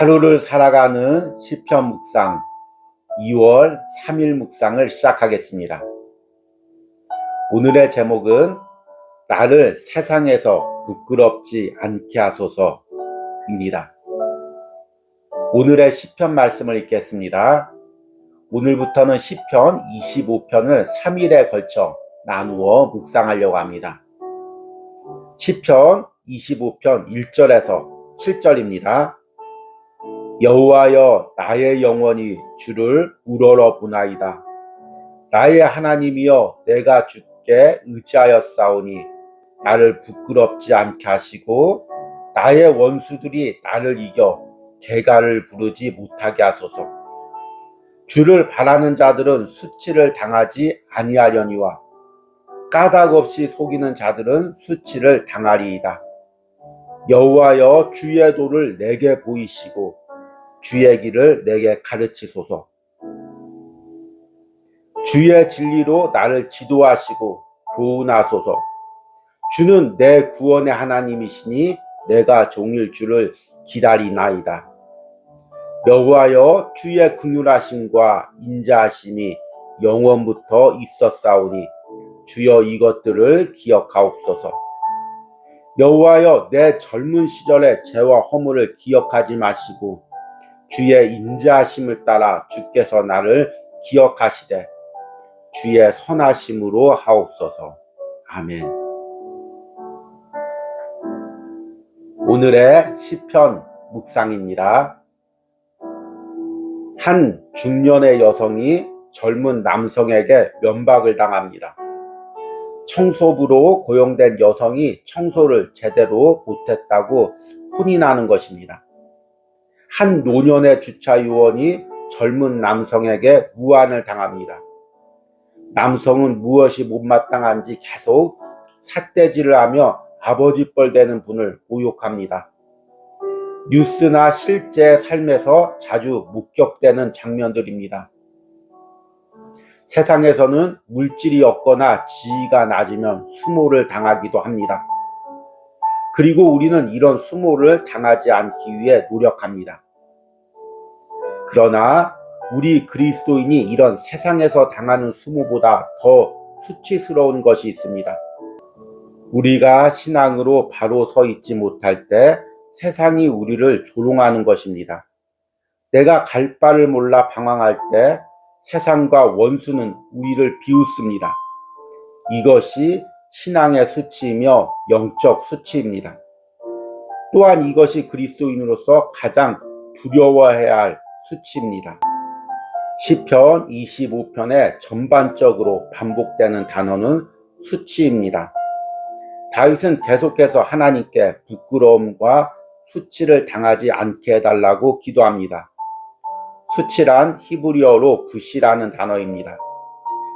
하루를 살아가는 시편 묵상 2월 3일 묵상을 시작하겠습니다. 오늘의 제목은 나를 세상에서 부끄럽지 않게 하소서입니다. 오늘의 시편 말씀을 읽겠습니다. 오늘부터는 시편 25편을 3일에 걸쳐 나누어 묵상하려고 합니다. 시편 25편 1절에서 7절입니다. 여호와여, 나의 영혼이 주를 우러러 보나이다. 나의 하나님이여, 내가 주께 의지하였사오니 나를 부끄럽지 않게 하시고 나의 원수들이 나를 이겨 개가를 부르지 못하게 하소서. 주를 바라는 자들은 수치를 당하지 아니하려니와 까닭 없이 속이는 자들은 수치를 당하리이다. 여호와여, 주의 도를 내게 보이시고 주의 길을 내게 가르치소서. 주의 진리로 나를 지도하시고 교훈하소서. 주는 내 구원의 하나님이시니 내가 종일 주를 기다리나이다. 여호와여, 주의 긍휼하심과 인자하심이 영원부터 있었사오니 주여 이것들을 기억하옵소서. 여호와여, 내 젊은 시절의 죄와 허물을 기억하지 마시고 주의 인자하심을 따라 주께서 나를 기억하시되 주의 선하심으로 하옵소서. 아멘. 오늘의 시편 묵상입니다. 한 중년의 여성이 젊은 남성에게 면박을 당합니다. 청소부로 고용된 여성이 청소를 제대로 못했다고 혼이 나는 것입니다. 한 노년의 주차 요원이 젊은 남성에게 무안을 당합니다. 남성은 무엇이 못마땅한지 계속 삿대질을 하며 아버지뻘 되는 분을 모욕합니다. 뉴스나 실제 삶에서 자주 목격되는 장면들입니다. 세상에서는 물질이 없거나 지위가 낮으면 수모를 당하기도 합니다. 그리고 우리는 이런 수모를 당하지 않기 위해 노력합니다. 그러나 우리 그리스도인이 이런 세상에서 당하는 수모보다 더 수치스러운 것이 있습니다. 우리가 신앙으로 바로 서 있지 못할 때 세상이 우리를 조롱하는 것입니다. 내가 갈 바를 몰라 방황할 때 세상과 원수는 우리를 비웃습니다. 이것이 신앙의 수치이며 영적 수치입니다. 또한 이것이 그리스도인으로서 가장 두려워해야 할 수치입니다. 시편 25편에 전반적으로 반복되는 단어는 수치입니다. 다윗은 계속해서 하나님께 부끄러움과 수치를 당하지 않게 해달라고 기도합니다. 수치란 히브리어로 붓이라는 단어입니다.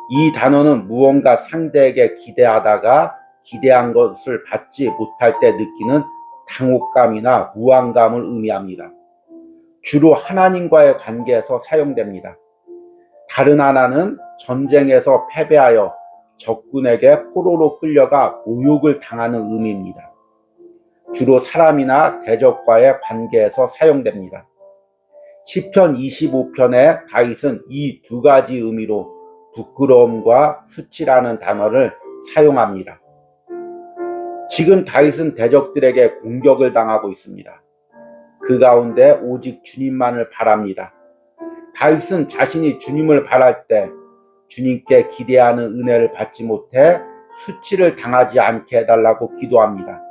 이 단어는 무언가 상대에게 기대하다가 기대한 것을 받지 못할 때 느끼는 당혹감이나 무안감을 의미합니다. 주로 하나님과의 관계에서 사용됩니다. 다른 하나는 전쟁에서 패배하여 적군에게 포로로 끌려가 모욕을 당하는 의미입니다. 주로 사람이나 대적과의 관계에서 사용됩니다. 시편 25편에 다윗은 이 두 가지 의미로 부끄러움과 수치라는 단어를 사용합니다. 지금 다윗은 대적들에게 공격을 당하고 있습니다. 그 가운데 오직 주님만을 바랍니다. 다윗은 자신이 주님을 바랄 때 주님께 기대하는 은혜를 받지 못해 수치를 당하지 않게 해달라고 기도합니다.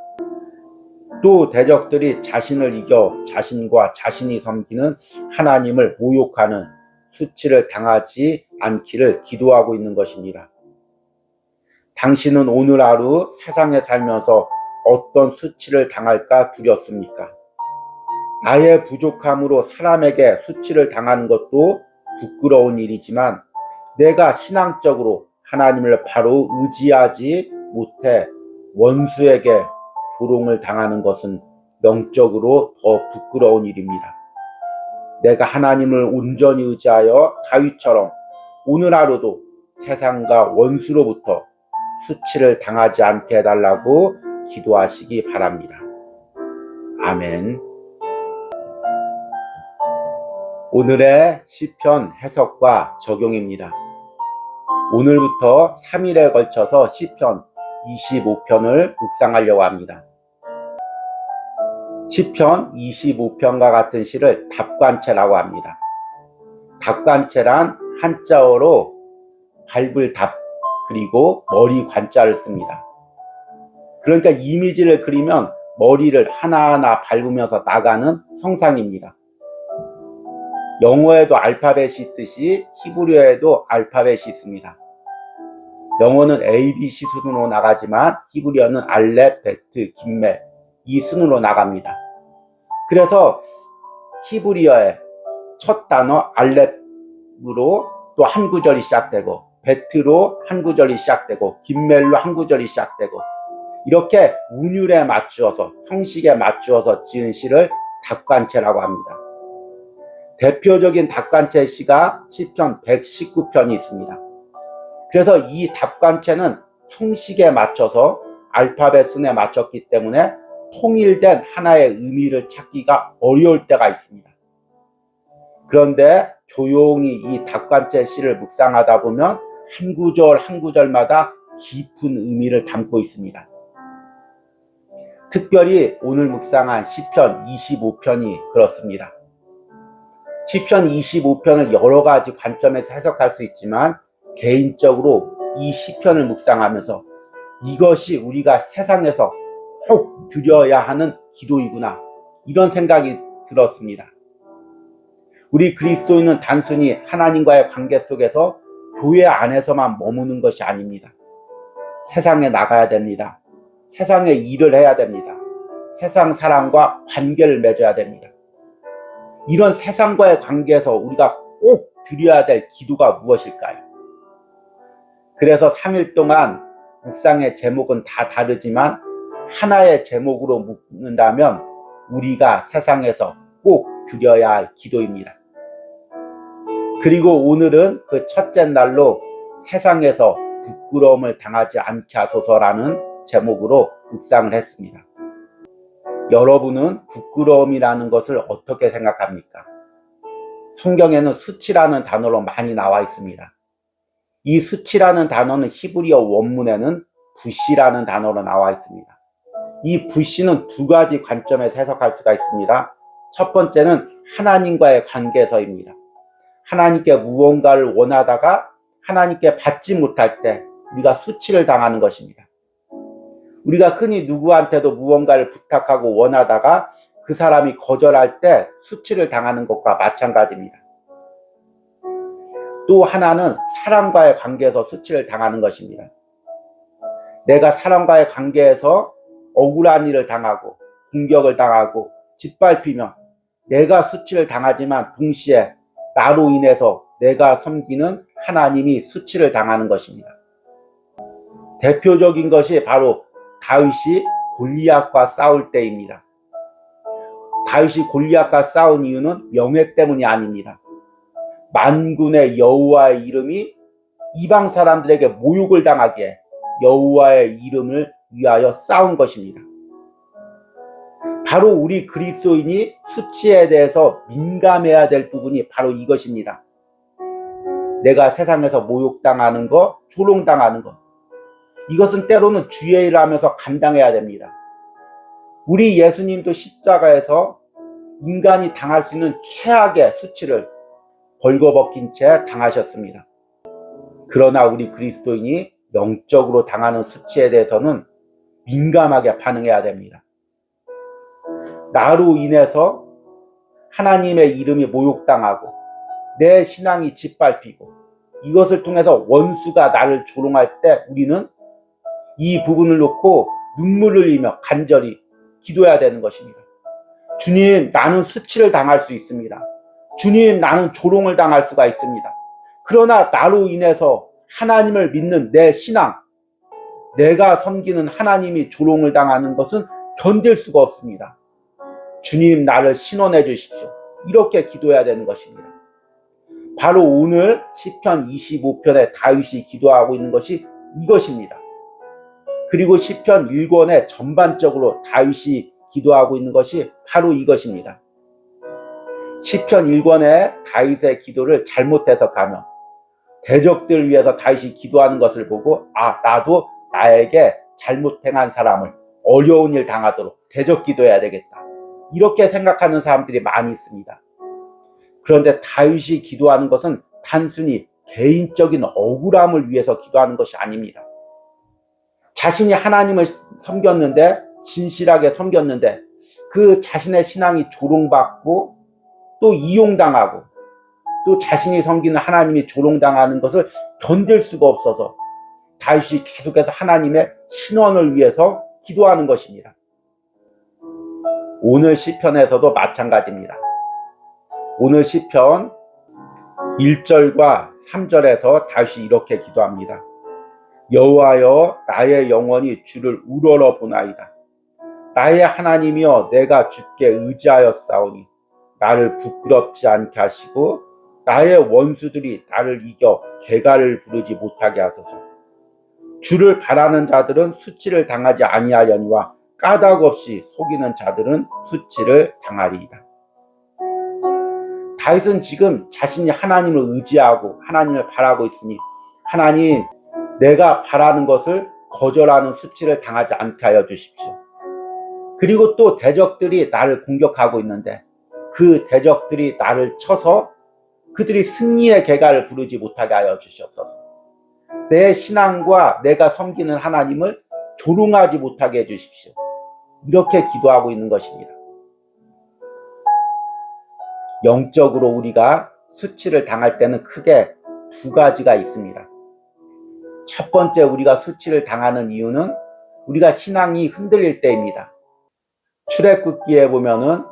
또 대적들이 자신을 이겨 자신과 자신이 섬기는 하나님을 모욕하는 수치를 당하지 않기를 기도하고 있는 것입니다. 당신은 오늘 하루 세상에 살면서 어떤 수치를 당할까 두렵습니까? 나의 부족함으로 사람에게 수치를 당하는 것도 부끄러운 일이지만 내가 신앙적으로 하나님을 바로 의지하지 못해 원수에게 조롱을 당하는 것은 영적으로 더 부끄러운 일입니다. 내가 하나님을 온전히 의지하여 다윗처럼 오늘 하루도 세상과 원수로부터 수치를 당하지 않게 해달라고 기도하시기 바랍니다. 아멘. 오늘의 시편 해석과 적용입니다. 오늘부터 3일에 걸쳐서 시편 25편을 묵상하려고 합니다. 시편 25편과 같은 시를 답관체라고 합니다. 답관체란 한자어로 밟을 답 그리고 머리 관자를 씁니다. 그러니까 이미지를 그리면 머리를 하나하나 밟으면서 나가는 형상입니다. 영어에도 알파벳이 있듯이 히브리어에도 알파벳이 있습니다. 영어는 ABC 순으로 나가지만 히브리어는 알렙, 베트, 김멜 이 순으로 나갑니다. 그래서 히브리어의 첫 단어 알렙으로 또 한 구절이 시작되고 베트로 한 구절이 시작되고 김멜로 한 구절이 시작되고 이렇게 운율에 맞추어서 형식에 맞추어서 지은 시를 답관체라고 합니다. 대표적인 답관체 시가 시편 119편이 있습니다. 그래서 이 답관체는 형식에 맞춰서 알파벳 순에 맞췄기 때문에 통일된 하나의 의미를 찾기가 어려울 때가 있습니다. 그런데 조용히 이 답관체 시를 묵상하다 보면 한 구절 한 구절마다 깊은 의미를 담고 있습니다. 특별히 오늘 묵상한 시편 25편이 그렇습니다. 시편 25편을 여러 가지 관점에서 해석할 수 있지만 개인적으로 이 시편을 묵상하면서 이것이 우리가 세상에서 꼭 드려야 하는 기도이구나 이런 생각이 들었습니다. 우리 그리스도인은 단순히 하나님과의 관계 속에서 교회 안에서만 머무는 것이 아닙니다. 세상에 나가야 됩니다. 세상에 일을 해야 됩니다. 세상 사람과 관계를 맺어야 됩니다. 이런 세상과의 관계에서 우리가 꼭 드려야 될 기도가 무엇일까요? 그래서 3일 동안 묵상의 제목은 다 다르지만 하나의 제목으로 묵는다면 우리가 세상에서 꼭 드려야 할 기도입니다. 그리고 오늘은 그 첫째 날로 세상에서 부끄러움을 당하지 않게 하소서라는 제목으로 묵상을 했습니다. 여러분은 부끄러움이라는 것을 어떻게 생각합니까? 성경에는 수치라는 단어로 많이 나와 있습니다. 이 수치라는 단어는 히브리어 원문에는 부시라는 단어로 나와 있습니다. 이 부시는 두 가지 관점에서 해석할 수가 있습니다. 첫 번째는 하나님과의 관계에서입니다. 하나님께 무언가를 원하다가 하나님께 받지 못할 때 우리가 수치를 당하는 것입니다. 우리가 흔히 누구한테도 무언가를 부탁하고 원하다가 그 사람이 거절할 때 수치를 당하는 것과 마찬가지입니다. 또 하나는 사람과의 관계에서 수치를 당하는 것입니다. 내가 사람과의 관계에서 억울한 일을 당하고 공격을 당하고 짓밟히면 내가 수치를 당하지만 동시에 나로 인해서 내가 섬기는 하나님이 수치를 당하는 것입니다. 대표적인 것이 바로 다윗이 골리앗과 싸울 때입니다. 다윗이 골리앗과 싸운 이유는 명예 때문이 아닙니다. 만군의 여호와의 이름이 이방 사람들에게 모욕을 당하기에 여호와의 이름을 위하여 싸운 것입니다. 바로 우리 그리스도인이 수치에 대해서 민감해야 될 부분이 바로 이것입니다. 내가 세상에서 모욕당하는 것, 조롱당하는 것, 이것은 때로는 주의 일을 하면서 감당해야 됩니다. 우리 예수님도 십자가에서 인간이 당할 수 있는 최악의 수치를 벌거벗긴 채 당하셨습니다. 그러나 우리 그리스도인이 영적으로 당하는 수치에 대해서는 민감하게 반응해야 됩니다. 나로 인해서 하나님의 이름이 모욕당하고 내 신앙이 짓밟히고 이것을 통해서 원수가 나를 조롱할 때 우리는 이 부분을 놓고 눈물을 흘리며 간절히 기도해야 되는 것입니다. 주님, 나는 수치를 당할 수 있습니다. 주님, 나는 조롱을 당할 수가 있습니다. 그러나 나로 인해서 하나님을 믿는 내 신앙, 내가 섬기는 하나님이 조롱을 당하는 것은 견딜 수가 없습니다. 주님, 나를 신원해 주십시오. 이렇게 기도해야 되는 것입니다. 바로 오늘 시편 25편에 다윗이 기도하고 있는 것이 이것입니다. 그리고 시편 1권에 전반적으로 다윗이 기도하고 있는 것이 바로 이것입니다. 시편 1권의 다윗의 기도를 잘못 해석하면 대적들을 위해서 다윗이 기도하는 것을 보고 나도 나에게 잘못 행한 사람을 어려운 일 당하도록 대적 기도해야 되겠다, 이렇게 생각하는 사람들이 많이 있습니다. 그런데 다윗이 기도하는 것은 단순히 개인적인 억울함을 위해서 기도하는 것이 아닙니다. 자신이 하나님을 섬겼는데, 진실하게 섬겼는데 그 자신의 신앙이 조롱받고 또 이용당하고 또 자신이 섬기는 하나님이 조롱당하는 것을 견딜 수가 없어서 다윗이 계속해서 하나님의 신원을 위해서 기도하는 것입니다. 오늘 시편에서도 마찬가지입니다. 오늘 시편 1절과 3절에서 다윗이 이렇게 기도합니다. 여호와여, 나의 영혼이 주를 우러러 보나이다. 나의 하나님이여, 내가 주께 의지하였사오니 나를 부끄럽지 않게 하시고 나의 원수들이 나를 이겨 개가를 부르지 못하게 하소서. 주를 바라는 자들은 수치를 당하지 아니하려니와 까닭 없이 속이는 자들은 수치를 당하리이다. 다윗은 지금 자신이 하나님을 의지하고 하나님을 바라고 있으니, 하나님, 내가 바라는 것을 거절하는 수치를 당하지 않게 하여 주십시오. 그리고 또 대적들이 나를 공격하고 있는데 그 대적들이 나를 쳐서 그들이 승리의 개가를 부르지 못하게 하여 주시옵소서. 내 신앙과 내가 섬기는 하나님을 조롱하지 못하게 해 주십시오. 이렇게 기도하고 있는 것입니다. 영적으로 우리가 수치를 당할 때는 크게 두 가지가 있습니다. 첫 번째, 우리가 수치를 당하는 이유는 우리가 신앙이 흔들릴 때입니다. 출애굽기에 보면은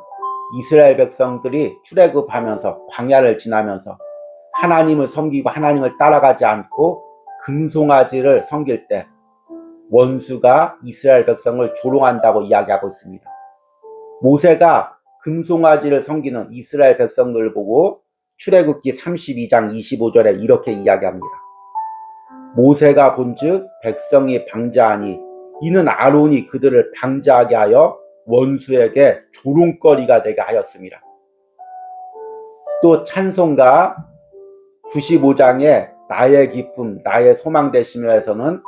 이스라엘 백성들이 출애굽하면서 광야를 지나면서 하나님을 섬기고 하나님을 따라가지 않고 금송아지를 섬길 때 원수가 이스라엘 백성을 조롱한다고 이야기하고 있습니다. 모세가 금송아지를 섬기는 이스라엘 백성들을 보고 출애굽기 32장 25절에 이렇게 이야기합니다. 모세가 본즉 백성이 방자하니 이는 아론이 그들을 방자하게 하여 원수에게 조롱거리가 되게 하였습니다. 또 찬송가 95장에 나의 기쁨 나의 소망 되시면에서는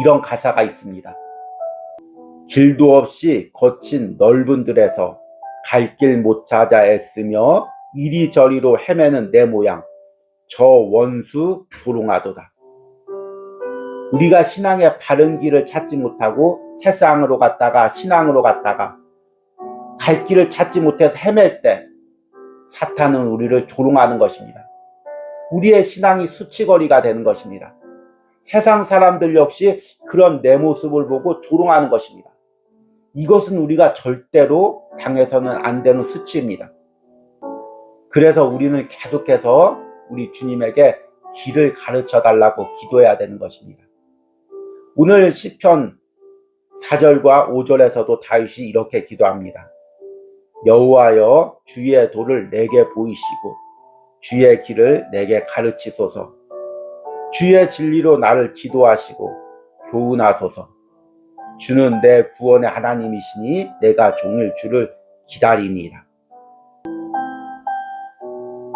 이런 가사가 있습니다. 길도 없이 거친 넓은 들에서 갈 길 못 찾아 애쓰며 이리저리로 헤매는 내 모양 저 원수 조롱하도다. 우리가 신앙의 바른 길을 찾지 못하고 세상으로 갔다가 신앙으로 갔다가 갈 길을 찾지 못해서 헤맬 때 사탄은 우리를 조롱하는 것입니다. 우리의 신앙이 수치거리가 되는 것입니다. 세상 사람들 역시 그런 내 모습을 보고 조롱하는 것입니다. 이것은 우리가 절대로 당해서는 안 되는 수치입니다. 그래서 우리는 계속해서 우리 주님에게 길을 가르쳐 달라고 기도해야 되는 것입니다. 오늘 시편 4절과 5절에서도 다윗이 이렇게 기도합니다. 여호와여, 주의 도를 내게 보이시고 주의 길을 내게 가르치소서. 주의 진리로 나를 지도하시고 교훈하소서. 주는 내 구원의 하나님이시니 내가 종일 주를 기다리니이다.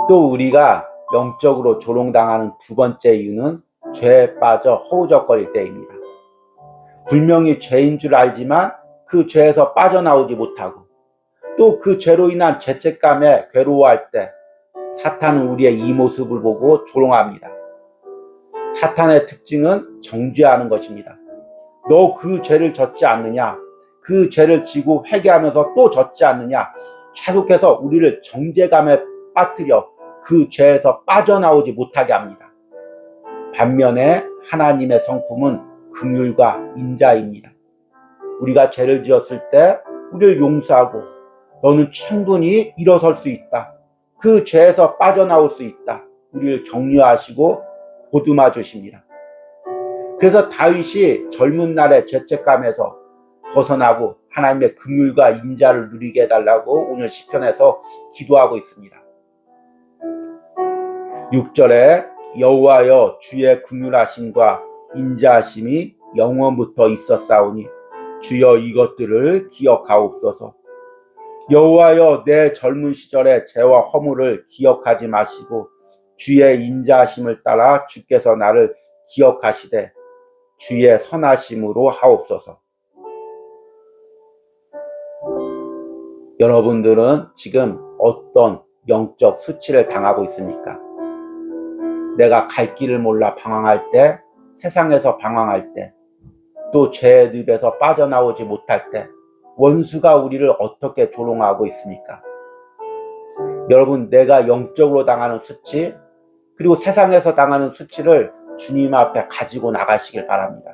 또 우리가 영적으로 조롱당하는 두 번째 이유는 죄에 빠져 허우적거릴 때입니다. 분명히 죄인 줄 알지만 그 죄에서 빠져나오지 못하고 또 그 죄로 인한 죄책감에 괴로워할 때 사탄은 우리의 이 모습을 보고 조롱합니다. 사탄의 특징은 정죄하는 것입니다. 너 그 죄를 졌지 않느냐? 그 죄를 지고 회개하면서 또 졌지 않느냐? 계속해서 우리를 정죄감에 빠뜨려 그 죄에서 빠져나오지 못하게 합니다. 반면에 하나님의 성품은 긍휼과 인자입니다. 우리가 죄를 지었을 때 우리를 용서하고 너는 충분히 일어설 수 있다. 그 죄에서 빠져나올 수 있다. 우리를 격려하시고 보듬어 주십니다. 그래서 다윗이 젊은 날의 죄책감에서 벗어나고 하나님의 긍휼과 인자를 누리게 해달라고 오늘 시편에서 기도하고 있습니다. 6절에 여호와여, 주의 긍휼하심과 인자하심이 영원부터 있었사오니 주여 이것들을 기억하옵소서. 여호와여, 내 젊은 시절의 죄와 허물을 기억하지 마시고 주의 인자하심을 따라 주께서 나를 기억하시되 주의 선하심으로 하옵소서. 여러분들은 지금 어떤 영적 수치를 당하고 있습니까? 내가 갈 길을 몰라 방황할 때, 세상에서 방황할 때, 또 죄의 늪에서 빠져나오지 못할 때 원수가 우리를 어떻게 조롱하고 있습니까? 여러분, 내가 영적으로 당하는 수치, 그리고 세상에서 당하는 수치를 주님 앞에 가지고 나가시길 바랍니다.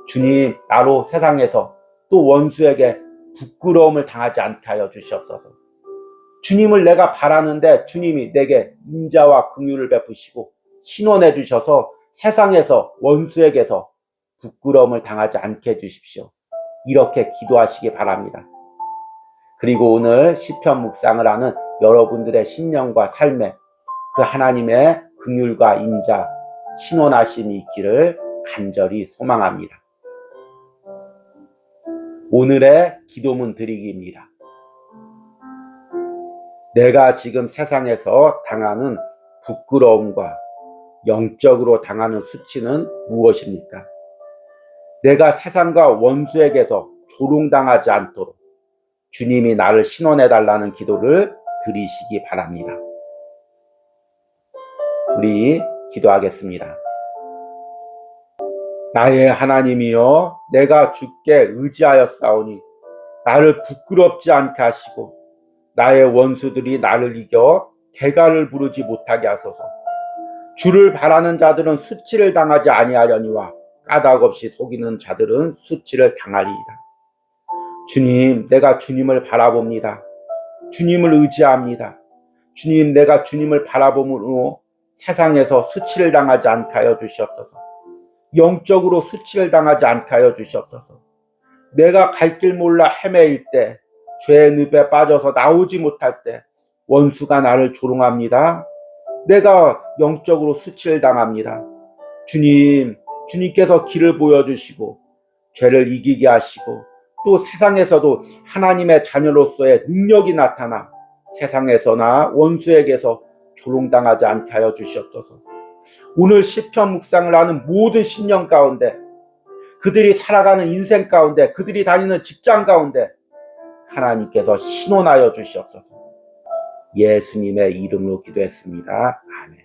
주님, 나로 세상에서 또 원수에게 부끄러움을 당하지 않게 하여 주시옵소서. 주님을 내가 바라는데 주님이 내게 인자와 긍휼을 베푸시고 신원해 주셔서 세상에서 원수에게서 부끄러움을 당하지 않게 해주십시오. 이렇게 기도하시기 바랍니다. 그리고 오늘 시편 묵상을 하는 여러분들의 심령과 삶에 그 하나님의 긍휼과 인자, 신원하심이 있기를 간절히 소망합니다. 오늘의 기도문 드리기입니다. 내가 지금 세상에서 당하는 부끄러움과 영적으로 당하는 수치는 무엇입니까? 내가 세상과 원수에게서 조롱당하지 않도록 주님이 나를 신원해달라는 기도를 드리시기 바랍니다. 우리 기도하겠습니다. 나의 하나님이여, 내가 주께 의지하였사오니 나를 부끄럽지 않게 하시고 나의 원수들이 나를 이겨 개가를 부르지 못하게 하소서. 주를 바라는 자들은 수치를 당하지 아니하려니와 까닭없이 속이는 자들은 수치를 당하리이다. 주님, 내가 주님을 바라봅니다. 주님을 의지합니다. 주님, 내가 주님을 바라봄으로 세상에서 수치를 당하지 않게 하여 주시옵소서. 영적으로 수치를 당하지 않게 하여 주시옵소서. 내가 갈 길 몰라 헤매일 때, 죄의 늪에 빠져서 나오지 못할 때 원수가 나를 조롱합니다. 내가 영적으로 수치를 당합니다. 주님, 주님께서 길을 보여주시고 죄를 이기게 하시고 또 세상에서도 하나님의 자녀로서의 능력이 나타나 세상에서나 원수에게서 조롱당하지 않게 하여 주시옵소서. 오늘 시편 묵상을 하는 모든 심령 가운데, 그들이 살아가는 인생 가운데, 그들이 다니는 직장 가운데 하나님께서 신원하여 주시옵소서. 예수님의 이름으로 기도했습니다. 아멘.